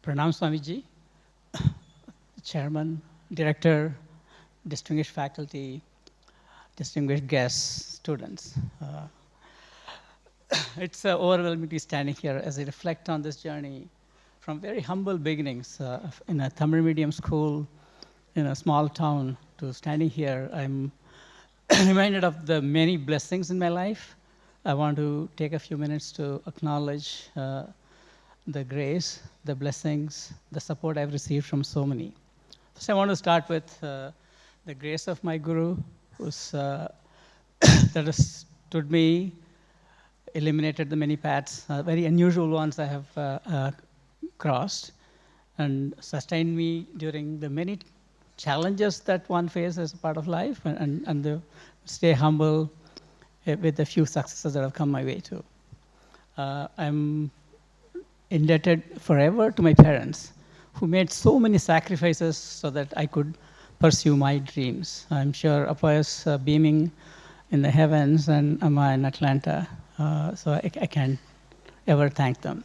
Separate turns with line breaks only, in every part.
Pranam Swamiji, Chairman, Director, distinguished faculty, distinguished guests, students. It's overwhelming to be standing here as I reflect on this journey from very humble beginnings in a Tamil medium school in a small town to standing here. I'm reminded of the many blessings in my life. I want to take a few minutes to acknowledge the grace, the blessings, the support I've received from so many. First, I want to start with the grace of my guru, who's that has stood me, eliminated the many paths, very unusual ones I have crossed, and sustained me during the many challenges that one faces as a part of life, and stay humble with the few successes that have come my way too. I'm indebted forever to my parents, who made so many sacrifices so that I could pursue my dreams. I'm sure Appa is beaming in the heavens and Amma in Atlanta, so I can't ever thank them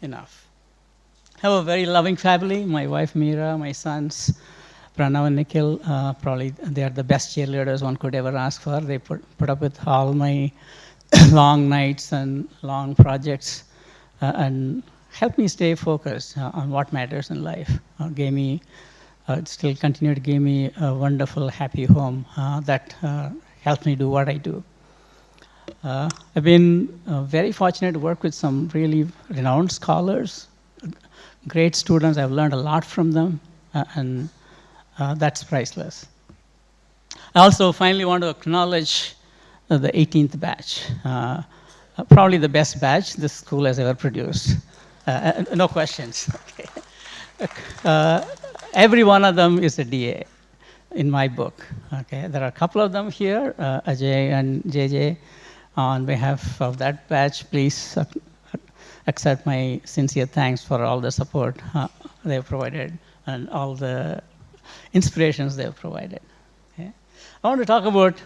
enough. I have a very loving family, my wife Meera, my sons, Pranav and Nikhil. Probably they are the best cheerleaders one could ever ask for. They put up with all my long nights and long projects and helped me stay focused on what matters in life. Gave me, still continue to give me a wonderful, happy home that helps me do what I do. I've been very fortunate to work with some really renowned scholars, great students. I've learned a lot from them, and that's priceless. I also finally want to acknowledge the 18th batch, probably the best batch this school has ever produced. No questions. Okay. Every one of them is a DA in my book. Okay. There are a couple of them here, Ajay and JJ. On behalf of that batch, please accept my sincere thanks for all the support they have provided and all the inspirations they have provided. Okay. I want to talk about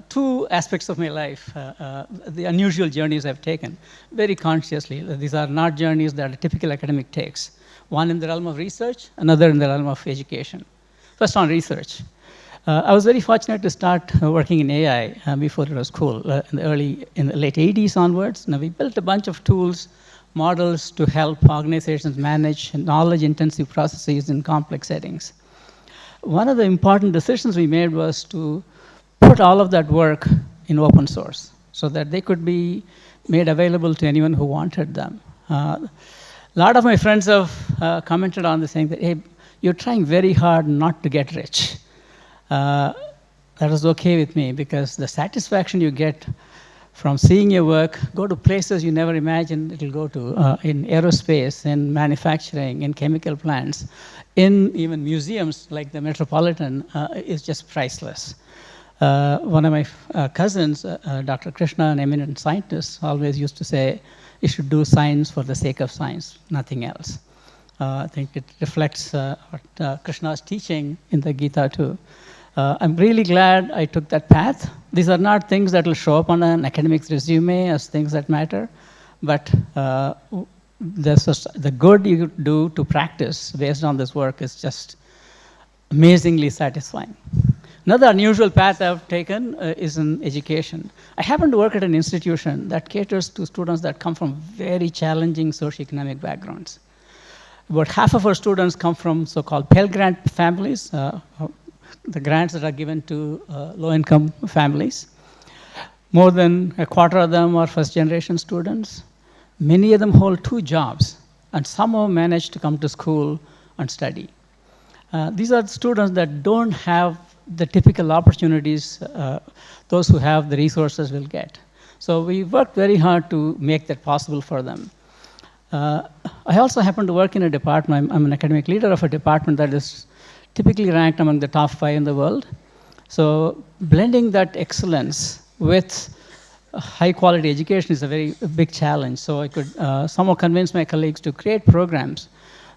two aspects of my life, the unusual journeys I've taken very consciously. These are not journeys that a typical academic takes. One in the realm of research, another in the realm of education. First on research. I was very fortunate to start working in AI before it was cool, in the late 80s onwards. Now we built a bunch of tools, models to help organizations manage knowledge-intensive processes in complex settings. One of the important decisions we made was to put all of that work in open source so that they could be made available to anyone who wanted them. A lot of my friends have commented on this, saying that, hey, you're trying very hard not to get rich. That was okay with me because the satisfaction you get from seeing your work go to places you never imagined it will go to, in aerospace, in manufacturing, in chemical plants, in even museums like the Metropolitan, is just priceless. One of my cousins, Dr. Krishna, an eminent scientist, always used to say, you should do science for the sake of science, nothing else. I think it reflects what Krishna's teaching in the Gita too. I'm really glad I took that path. These are not things that will show up on an academic's resume as things that matter, but the good you do to practice based on this work is just amazingly satisfying. Another unusual path I've taken is in education. I happen to work at an institution that caters to students that come from very challenging socioeconomic backgrounds. About half of our students come from so-called Pell Grant families, the grants that are given to low-income families. More than a quarter of them are first-generation students. Many of them hold 2 jobs, and some have managed to come to school and study. These are students that don't have the typical opportunities those who have the resources will get. So we worked very hard to make that possible for them. I also happen to work in a department. I'm an academic leader of a department that is typically ranked among the top 5 in the world. So blending that excellence with high quality education is a very big challenge. So I could somehow convince my colleagues to create programs.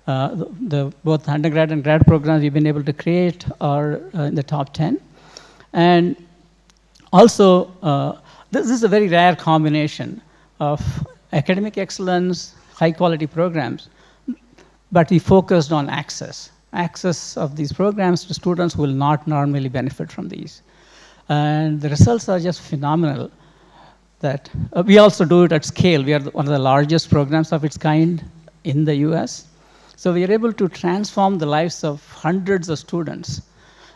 Both undergrad and grad programs we've been able to create are in the top 10. And also, this is a very rare combination of academic excellence, high quality programs. but we focused on access of these programs to students who will not normally benefit from these. And the results are just phenomenal. That we also do it at scale. We are one of the largest programs of its kind in the US. So we are able to transform the lives of hundreds of students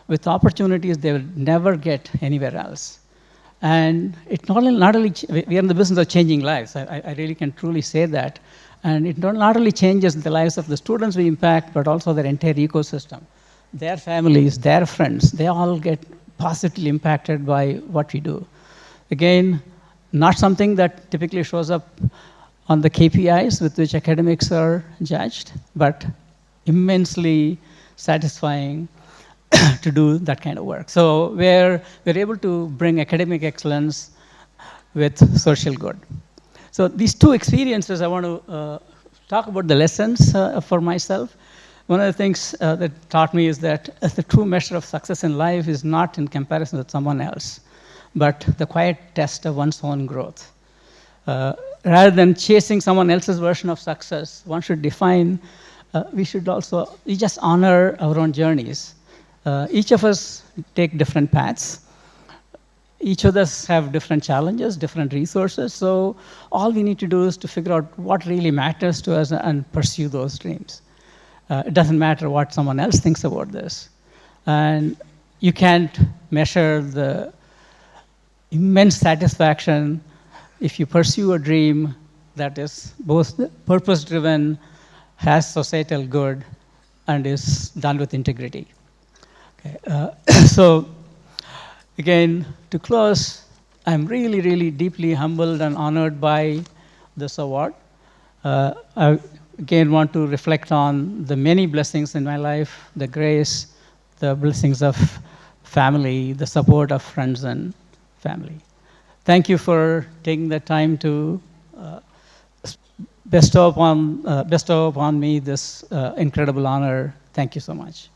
with opportunities they will never get anywhere else. And it not only we are in the business of changing lives. I really can truly say that. And it not only changes the lives of the students we impact, but also their entire ecosystem. Their families, their friends, they all get positively impacted by what we do. Again, not something that typically shows up on the KPIs with which academics are judged, but immensely satisfying to do that kind of work. So we're able to bring academic excellence with social good. So these two experiences, I want to talk about the lessons for myself. One of the things that taught me is that the true measure of success in life is not in comparison with someone else, but the quiet test of one's own growth. Rather than chasing someone else's version of success, one should define, we just honor our own journeys. Each of us take different paths. Each of us have different challenges, different resources. So all we need to do is to figure out what really matters to us and pursue those dreams. It doesn't matter what someone else thinks about this. And you can't measure the immense satisfaction if you pursue a dream that is both purpose-driven, has societal good, and is done with integrity. Okay. So again, to close, I'm really, really deeply humbled and honored by this award. I again want to reflect on the many blessings in my life, the grace, the blessings of family, the support of friends and family. Thank you for taking the time to bestow upon me this incredible honor. Thank you so much.